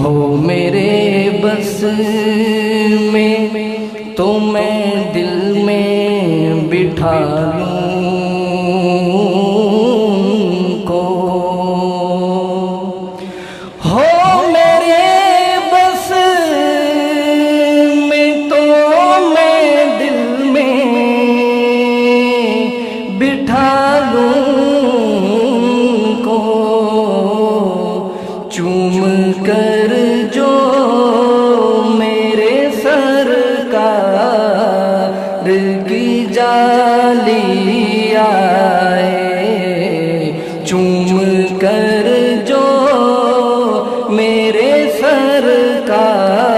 ہو میرے بس میں تو میں دل میں بٹھا لوں کو، ہو میرے بس میں تو میں دل میں بٹھا لوں کو، چوم کر جو میرے سرکار کی جالی آئے، چوم کر جو میرے سرکار